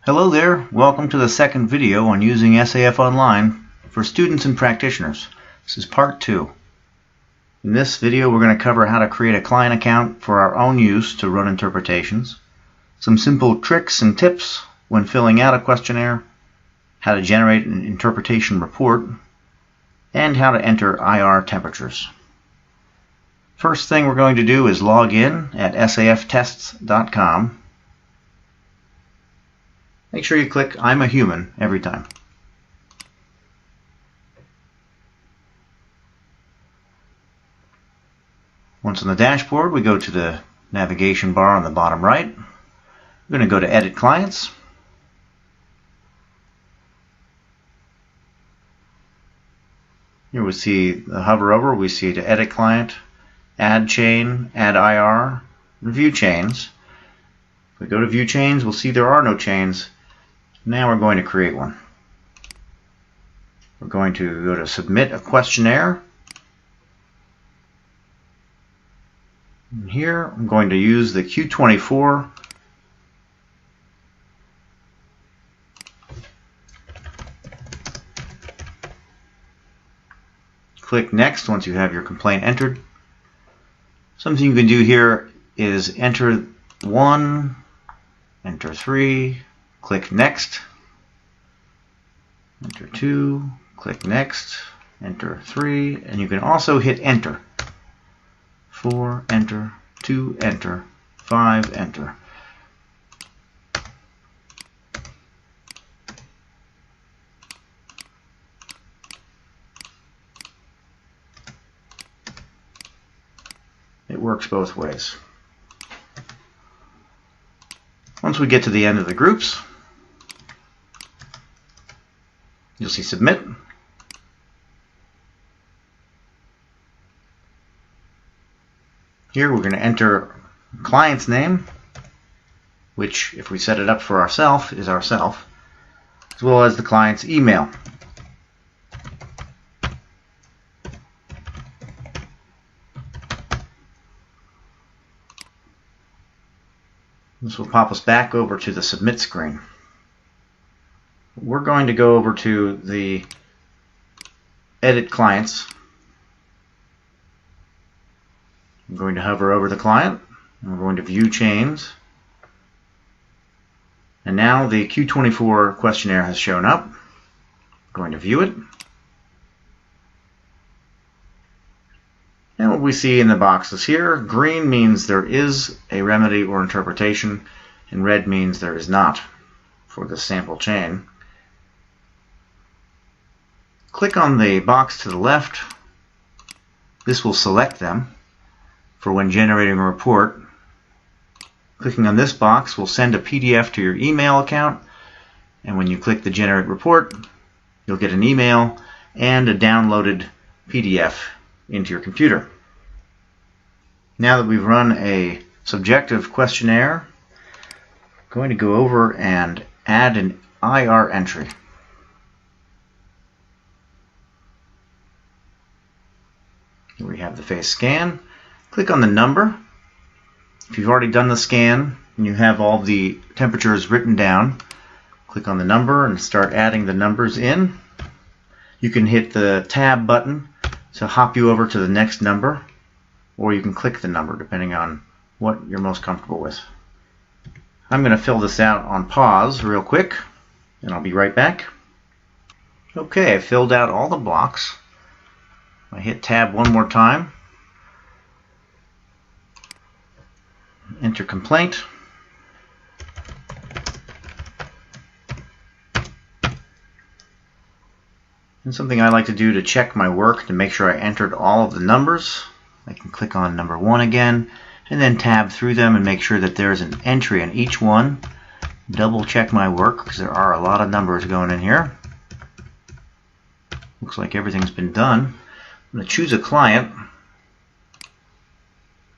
Hello there, welcome to the second video on using SAF Online for students and practitioners. This is part 2. In this video we're going to cover how to create a client account for our own use to run interpretations, some simple tricks and tips when filling out a questionnaire, how to generate an interpretation report, and how to enter IR temperatures. First thing we're going to do is log in at saftests.com. Make sure you click I'm a human every time. Once on the dashboard, we go to the navigation bar on the bottom right. We're going to go to Edit Clients. Here we see the hover over, we see to Edit Client, Add Chain, Add IR, and View Chains. If we go to View Chains, we'll see there are no chains. Now we're going to create one. We're going to go to Submit a Questionnaire. And here I'm going to use the Q24. Click Next once you have your complaint entered. Something you can do here is enter 1, enter 3, click Next, enter 2, click Next, enter 3, and you can also hit Enter. 4, Enter, 2, Enter, 5, Enter. It works both ways. Once we get to the end of the groups, you'll see Submit. Here we're going to enter client's name, which if we set it up for ourselves is ourself, as well as the client's email. This will pop us back over to the Submit screen. We're going to go over to the Edit Clients. I'm going to hover over the client. And we're going to View Chains. And now the Q24 questionnaire has shown up. I'm going to view it. And what we see in the boxes here, green means there is a remedy or interpretation, and red means there is not for the sample chain. Click on the box to the left. This will select them for when generating a report. Clicking on this box will send a PDF to your email account, and when you click the Generate Report, you'll get an email and a downloaded PDF into your computer. Now that we've run a subjective questionnaire, I'm going to go over and add an IR entry. Here we have the face scan. Click on the number. If you've already done the scan and you have all the temperatures written down, click on the number and start adding the numbers in. You can hit the tab button to hop you over to the next number, or you can click the number depending on what you're most comfortable with. I'm going to fill this out on pause real quick and I'll be right back. Okay, I filled out all the blocks. I hit tab one more time, enter complaint, and something I like to do to check my work to make sure I entered all of the numbers, I can click on number 1 again and then tab through them and make sure that there's an entry in each one. Double check my work because there are a lot of numbers going in here. Looks like everything's been done. I'm going to choose a client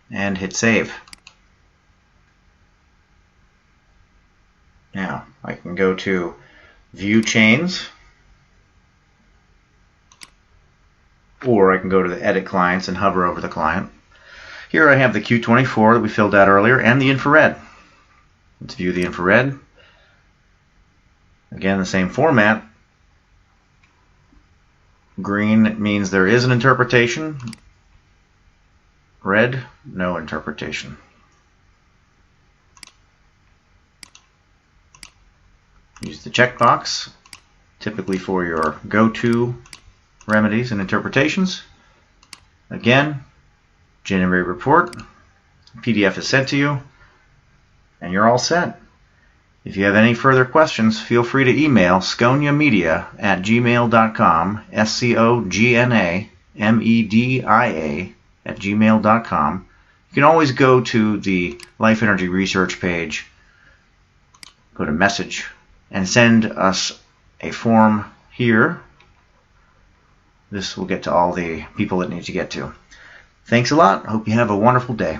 and hit Save. Now I can go to View Chains, or I can go to the Edit Clients and hover over the client. Here I have the Q24 that we filled out earlier and the infrared. Let's view the infrared. Again, the same format. Green means there is an interpretation. Red, no interpretation. Use the checkbox, typically for your go-to remedies and interpretations. Again, generate report. PDF is sent to you, and you're all set. If you have any further questions, feel free to email scognamedia@gmail.com, SCOGNAMEDIA@gmail.com. You can always go to the Life Energy Research page, go to Message, and send us a form here. This will get to all the people it needs to get to. Thanks a lot. Hope you have a wonderful day.